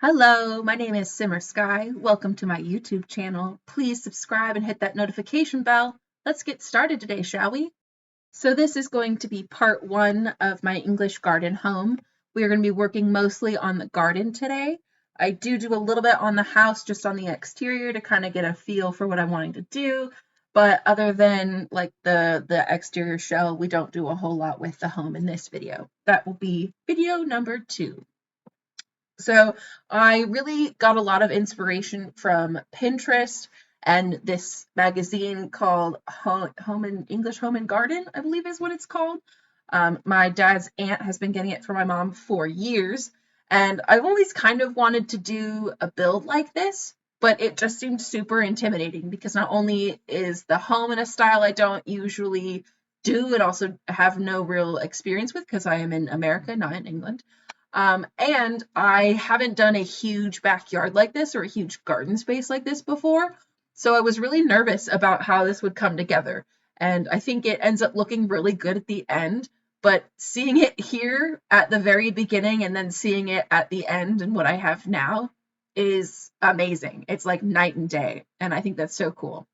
Hello, my name is Simmer Sky. Welcome to my YouTube channel. Please subscribe and hit that notification bell. Let's get started today, shall we? So this is going to be part one of my English garden home. We are going to be working mostly on the garden today. I do a little bit on the house, just on the exterior to kind of get a feel for what I'm wanting to do. But other than like the exterior shell, we don't do a whole lot with the home in this video. That will be video number 2. So I really got a lot of inspiration from Pinterest and this magazine called English Home and Garden, I believe is what it's called. My dad's aunt has been getting it for my mom for years, and I've always kind of wanted to do a build like this, but it just seemed super intimidating because not only is the home in a style I don't usually do and also have no real experience with because I am in America, not in England. And I haven't done a huge backyard like this or a huge garden space like this before. So I was really nervous about how this would come together. And I think it ends up looking really good at the end. But seeing it here at the very beginning and then seeing it at the end and what I have now is amazing. It's like night and day. And I think that's so cool.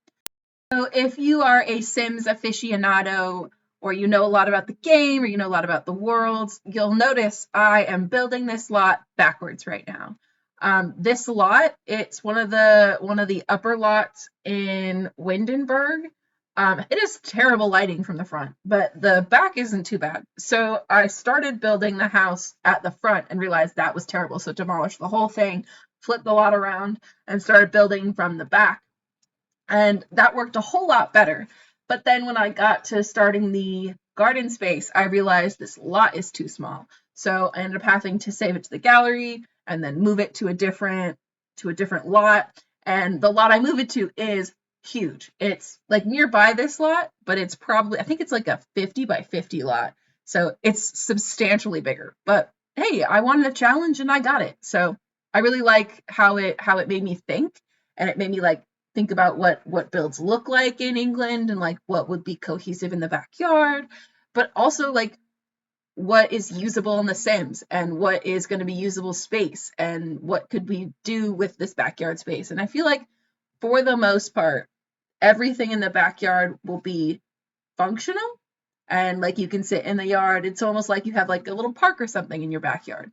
So if you are a Sims aficionado, or you know a lot about the game, or you know a lot about the worlds, you'll notice I am building this lot backwards right now. This lot, it's one of the upper lots in Windenburg. It is terrible lighting from the front, but the back isn't too bad. So I started building the house at the front and realized that was terrible. So demolished the whole thing, flipped the lot around, and started building from the back. And that worked a whole lot better. But then when I got to starting the garden space, I realized this lot is too small. So I ended up having to save it to the gallery and then move it to a different lot. And the lot I move it to is huge. It's like nearby this lot, but it's probably, I think it's like a 50 by 50 lot. So it's substantially bigger. But hey, I wanted a challenge and I got it. So I really like how it made me think, and it made me like think about what builds look like in England and like what would be cohesive in the backyard, but also like what is usable in The Sims and what is going to be usable space and what could we do with this backyard space. And I feel like for the most part, everything in the backyard will be functional, and like you can sit in the yard. It's almost like you have like a little park or something in your backyard.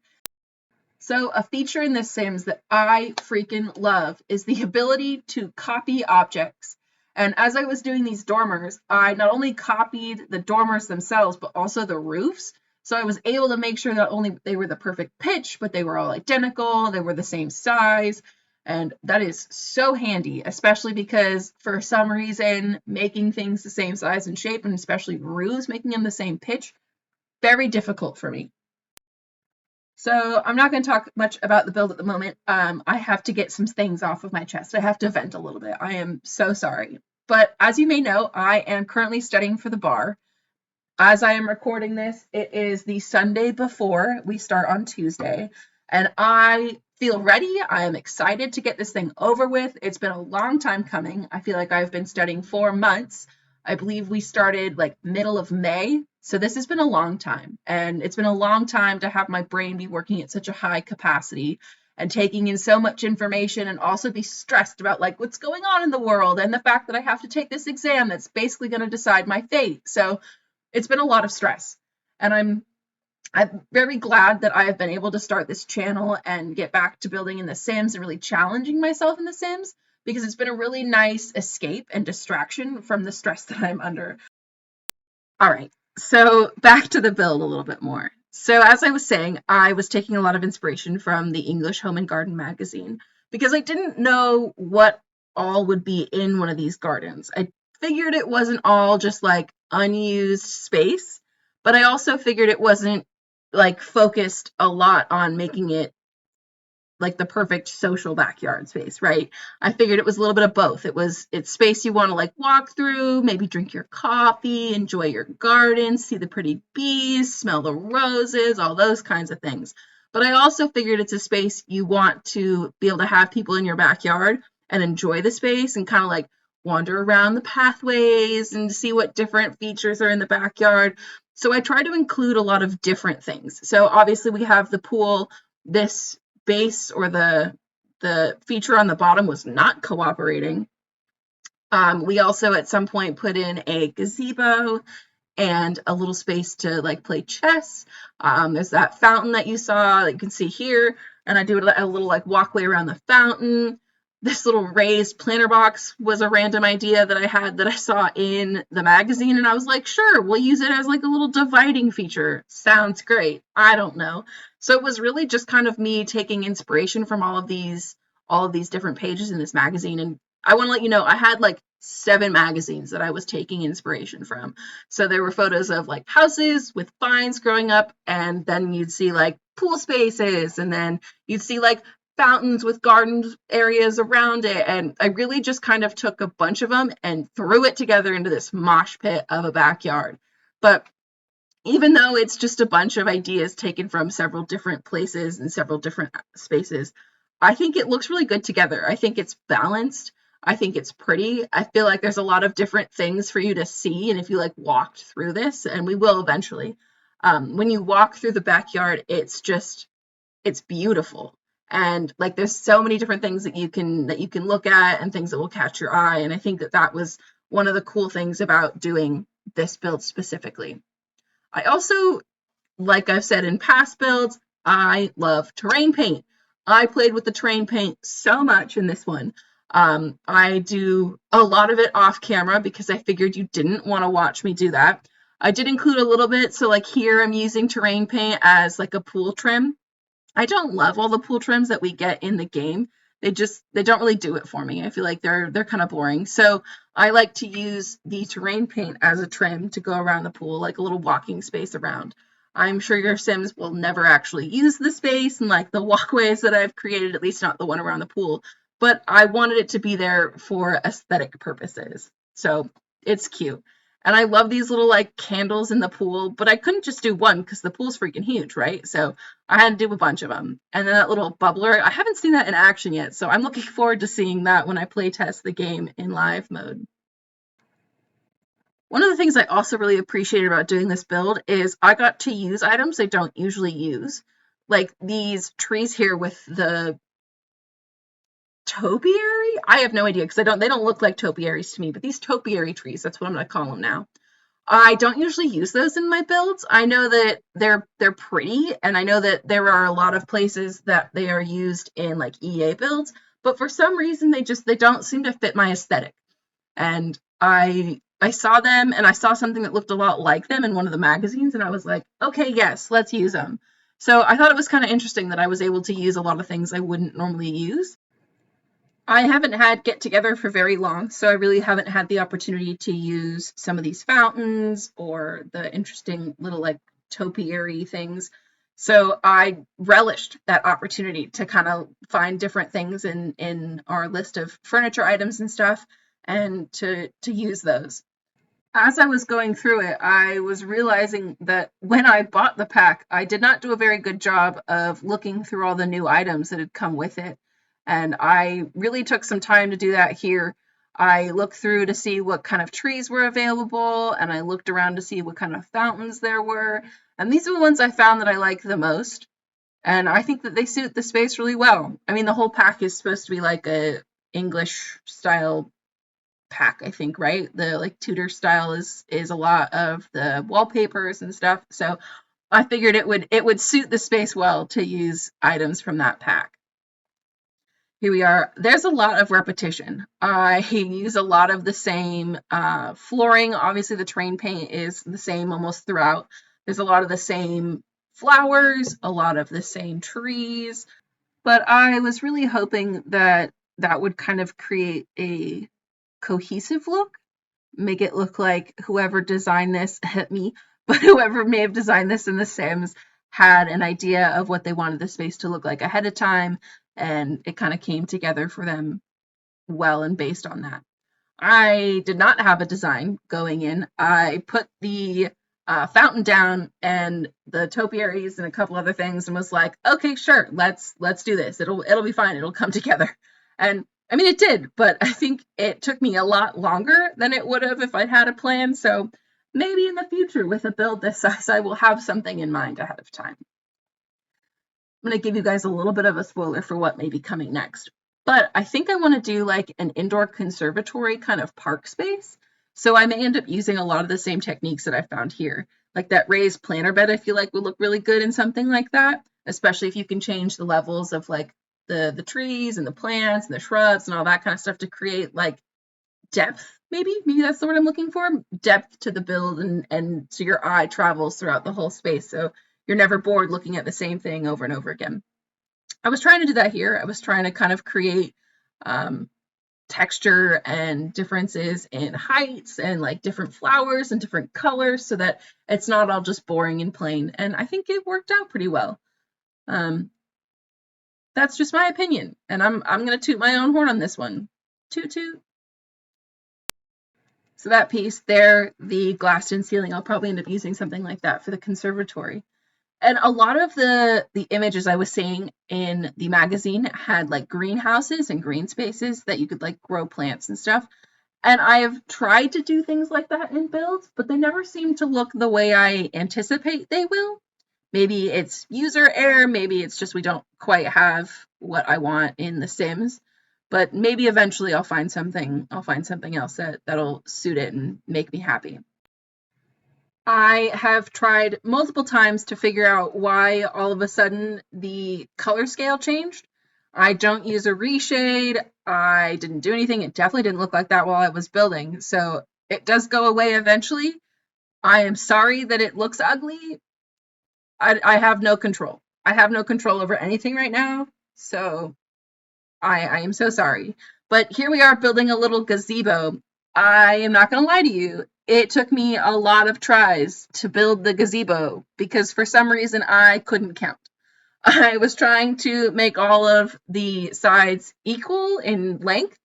So a feature in The Sims that I freaking love is the ability to copy objects. And as I was doing these dormers, I not only copied the dormers themselves, but also the roofs. So I was able to make sure that only they were the perfect pitch, but they were all identical, they were the same size. And that is so handy, especially because for some reason, making things the same size and shape, and especially roofs, making them the same pitch, very difficult for me. So I'm not going to talk much about the build at the moment. I have to get some things off of my chest. I have to vent a little bit. I am so sorry. But as you may know, I am currently studying for the bar. As I am recording this, it is the Sunday before we start on Tuesday, and I feel ready. I am excited to get this thing over with. It's been a long time coming. I feel like I've been studying 4 months. I believe we started like middle of May. So this has been a long time, and it's been a long time to have my brain be working at such a high capacity and taking in so much information, and also be stressed about like what's going on in the world and the fact that I have to take this exam that's basically going to decide my fate. So it's been a lot of stress, and I'm very glad that I have been able to start this channel and get back to building in The Sims and really challenging myself in The Sims, because it's been a really nice escape and distraction from the stress that I'm under. All right, so back to the build a little bit more. So as I was saying, I was taking a lot of inspiration from the English Home and Garden magazine because I didn't know what all would be in one of these gardens. I figured it wasn't all just like unused space, but I also figured it wasn't like focused a lot on making it like the perfect social backyard space, right? I figured it was a little bit of both. It's space you want to like walk through, maybe drink your coffee, enjoy your garden, see the pretty bees, smell the roses, all those kinds of things. But I also figured it's a space you want to be able to have people in your backyard and enjoy the space and kind of like wander around the pathways and see what different features are in the backyard. So I try to include a lot of different things. So obviously we have the pool. This base or the feature on the bottom was not cooperating. We also at some point put in a gazebo and a little space to like play chess. There's that fountain that you saw that you can see here, and I do a little like walkway around the fountain. This little raised planter box was a random idea that I had that I saw in the magazine, and I was like, sure, we'll use it as like a little dividing feature. Sounds great. I don't know. So it was really just kind of me taking inspiration from all of these different pages in this magazine. And I want to let you know, I had like 7 magazines that I was taking inspiration from. So there were photos of like houses with vines growing up, and then you'd see like pool spaces, and then you'd see like fountains with garden areas around it. And I really just kind of took a bunch of them and threw it together into this mosh pit of a backyard. But even though it's just a bunch of ideas taken from several different places and several different spaces, I think it looks really good together. I think it's balanced. I think it's pretty. I feel like there's a lot of different things for you to see. And if you like walked through this, and we will eventually, when you walk through the backyard, it's beautiful. And like there's so many different things that you can look at and things that will catch your eye. And I think that was one of the cool things about doing this build specifically. I also, like I've said in past builds, I love terrain paint. I played with the terrain paint so much in this one. I do a lot of it off camera because I figured you didn't want to watch me do that. I did include a little bit, so like here I'm using terrain paint as like a pool trim. I don't love all the pool trims that we get in the game. They don't really do it for me. I feel like they're kind of boring. So I like to use the terrain paint as a trim to go around the pool, like a little walking space around. I'm sure your Sims will never actually use the space and like the walkways that I've created, at least not the one around the pool, but I wanted it to be there for aesthetic purposes. So it's cute. And I love these little like candles in the pool, but I couldn't just do one because the pool's freaking huge, right? So I had to do a bunch of them. And then that little bubbler, I haven't seen that in action yet, so I'm looking forward to seeing that when I play test the game in live mode. One of the things I also really appreciated about doing this build is I got to use items I don't usually use. Like these trees here with the topiary? I have no idea because they don't look like topiaries to me, but these topiary trees, that's what I'm going to call them now. I don't usually use those in my builds. I know that they're pretty, and I know that there are a lot of places that they are used in like EA builds, but for some reason they don't seem to fit my aesthetic. And I saw them, and I saw something that looked a lot like them in one of the magazines, and I was like, okay, yes, let's use them. So I thought it was kind of interesting that I was able to use a lot of things I wouldn't normally use. I haven't had Get Together for very long, so I really haven't had the opportunity to use some of these fountains or the interesting little like topiary things. So I relished that opportunity to kind of find different things in our list of furniture items and stuff, and to use those. As I was going through it, I was realizing that when I bought the pack, I did not do a very good job of looking through all the new items that had come with it. And I really took some time to do that here. I looked through to see what kind of trees were available, and I looked around to see what kind of fountains there were. And these are the ones I found that I like the most. And I think that they suit the space really well. I mean, the whole pack is supposed to be like a English style pack, I think, right? The like Tudor style is a lot of the wallpapers and stuff. So I figured it would suit the space well to use items from that pack. Here we are. There's a lot of repetition. I use a lot of the same flooring. Obviously, the terrain paint is the same almost throughout. There's a lot of the same flowers, a lot of the same trees, but I was really hoping that that would kind of create a cohesive look, make it look like whoever designed this, hit me, but whoever may have designed this in The Sims had an idea of what they wanted the space to look like ahead of time, and it kind of came together for them well and based on that. I did not have a design going in. I put the fountain down and the topiaries and a couple other things and was like, okay, sure, let's do this. It'll be fine. It'll come together. And I mean, it did, but I think it took me a lot longer than it would have if I'd had a plan. So maybe in the future with a build this size, I will have something in mind ahead of time. I'm going to give you guys a little bit of a spoiler for what may be coming next. But I think I want to do like an indoor conservatory kind of park space. So I may end up using a lot of the same techniques that I found here. Like that raised planter bed, I feel like would look really good in something like that, especially if you can change the levels of like the trees and the plants and the shrubs and all that kind of stuff to create like depth, maybe that's the word I'm looking for, depth to the build, and so your eye travels throughout the whole space, so you're never bored looking at the same thing over and over again. I was trying to do that here. I was trying to kind of create texture and differences in heights and like different flowers and different colors so that it's not all just boring and plain, and I think it worked out pretty well. That's just my opinion, and I'm gonna toot my own horn on this one. Toot toot. So that piece there, the glassed-in ceiling, I'll probably end up using something like that for the conservatory. And a lot of the images I was seeing in the magazine had like greenhouses and green spaces that you could like grow plants and stuff. And I've tried to do things like that in builds, but they never seem to look the way I anticipate they will. Maybe it's user error, maybe it's just we don't quite have what I want in The Sims. But maybe eventually I'll find something else that'll suit it and make me happy. I have tried multiple times to figure out why all of a sudden the color scale changed. I don't use a reshade. I didn't do anything. It definitely didn't look like that while I was building. So it does go away eventually. I am sorry that it looks ugly. I have no control. I have no control over anything right now. So I am so sorry. But here we are building a little gazebo. I am not going to lie to you. It took me a lot of tries to build the gazebo because for some reason I couldn't count. I was trying to make all of the sides equal in length,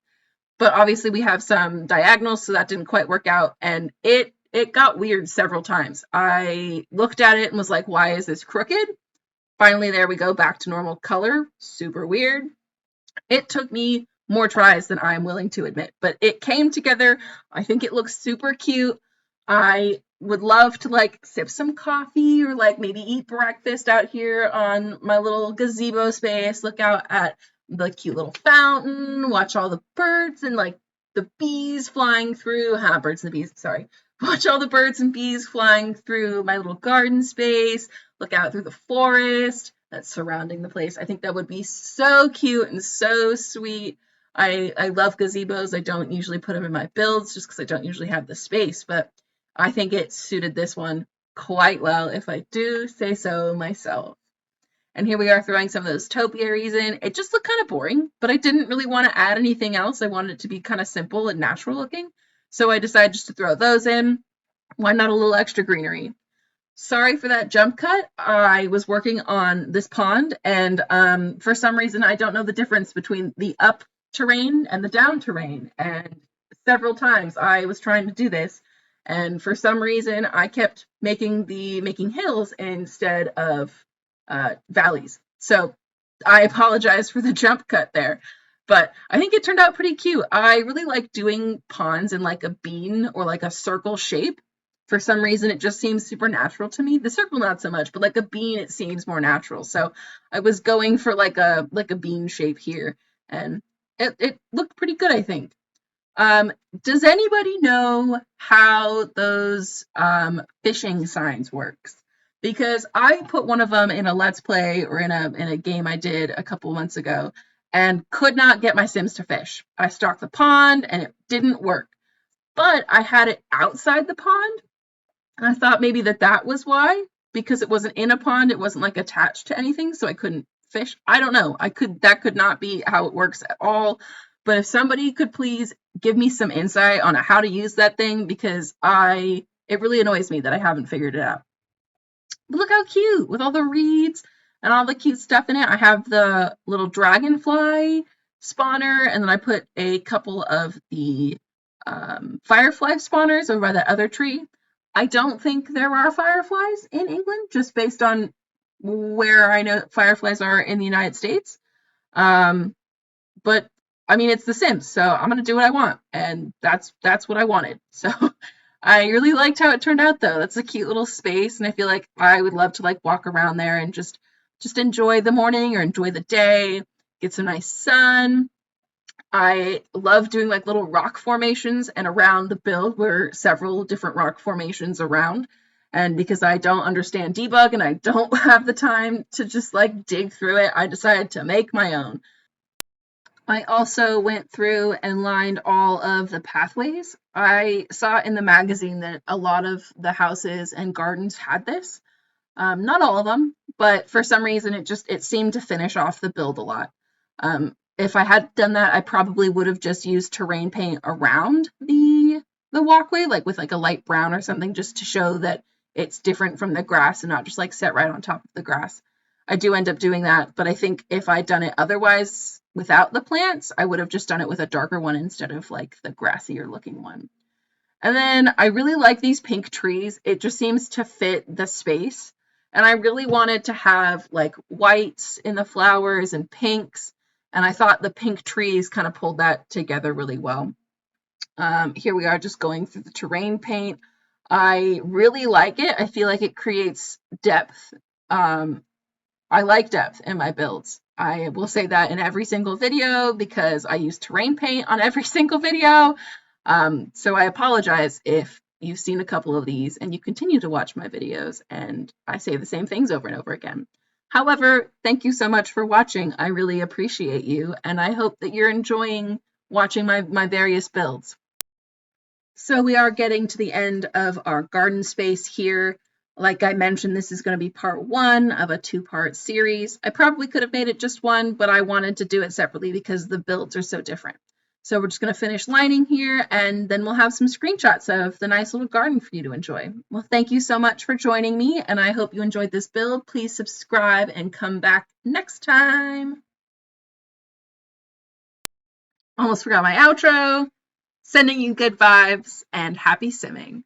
but obviously we have some diagonals, so that didn't quite work out, and it got weird several times. I looked at it and was like, why is this crooked? Finally, there we go, back to normal color. Super weird. It took me more tries than I'm willing to admit, but it came together. I think it looks super cute. I would love to like sip some coffee or like maybe eat breakfast out here on my little gazebo space, look out at the cute little fountain, watch all the birds and like the bees flying through, birds and the bees, sorry. Watch all the birds and bees flying through my little garden space, look out through the forest that's surrounding the place. I think that would be so cute and so sweet. I love gazebos. I don't usually put them in my builds just because I don't usually have the space, but I think it suited this one quite well, if I do say so myself. And here we are throwing some of those topiaries in. It just looked kind of boring, but I didn't really want to add anything else. I wanted it to be kind of simple and natural looking. So I decided just to throw those in. Why not a little extra greenery? Sorry for that jump cut. I was working on this pond, and for some reason, I don't know the difference between the up terrain and the down terrain. And several times I was trying to do this, and for some reason, I kept making hills instead of valleys. So I apologize for the jump cut there, but I think it turned out pretty cute. I really like doing ponds in like a bean or like a circle shape. For some reason, it just seems super natural to me. The circle, not so much, but like a bean, it seems more natural. So I was going for like a bean shape here, and it looked pretty good, I think. Does anybody know how those fishing signs works? Because I put one of them in a Let's Play or in a game I did a couple months ago and could not get my Sims to fish. I stocked the pond and it didn't work. But I had it outside the pond, and I thought maybe that was why, because it wasn't in a pond, it wasn't like attached to anything, so I couldn't fish. I don't know. That could not be how it works at all. But if somebody could please give me some insight on how to use that thing, because it really annoys me that I haven't figured it out. But look how cute with all the reeds and all the cute stuff in it. I have the little dragonfly spawner, and then I put a couple of the firefly spawners over by that other tree. I don't think there are fireflies in England, just based on where I know fireflies are in the United States. But I mean, it's The Sims, so I'm gonna do what I want, and that's what I wanted. So I really liked how it turned out, though. That's a cute little space, and I feel like I would love to like walk around there and just just enjoy the morning or enjoy the day, get some nice sun. I love doing like little rock formations, and around the build were several different rock formations around. And because I don't understand debug and I don't have the time to just like dig through it, I decided to make my own. I also went through and lined all of the pathways. I saw in the magazine that a lot of the houses and gardens had this. Not all of them, but for some reason it seemed to finish off the build a lot. If I had done that, I probably would have just used terrain paint around the walkway, like with like a light brown or something, just to show that it's different from the grass and not just like set right on top of the grass. I do end up doing that, but I think if I'd done it otherwise without the plants, I would have just done it with a darker one instead of like the grassier looking one. And then I really like these pink trees. It just seems to fit the space. And I really wanted to have like whites in the flowers and pinks. And I thought the pink trees kind of pulled that together really well. Here we are just going through the terrain paint. I really like it. I feel like it creates depth. I like depth in my builds. I will say that in every single video because I use terrain paint on every single video. So I apologize if you've seen a couple of these and you continue to watch my videos and I say the same things over and over again. However, thank you so much for watching. I really appreciate you, and I hope that you're enjoying watching my various builds. So we are getting to the end of our garden space here. Like I mentioned, this is going to be part one of a two-part series. I probably could have made it just one, but I wanted to do it separately because the builds are so different. So we're just going to finish lining here, and then we'll have some screenshots of the nice little garden for you to enjoy. Well, thank you so much for joining me, and I hope you enjoyed this build. Please subscribe and come back next time. Almost forgot my outro. Sending you good vibes and happy simming.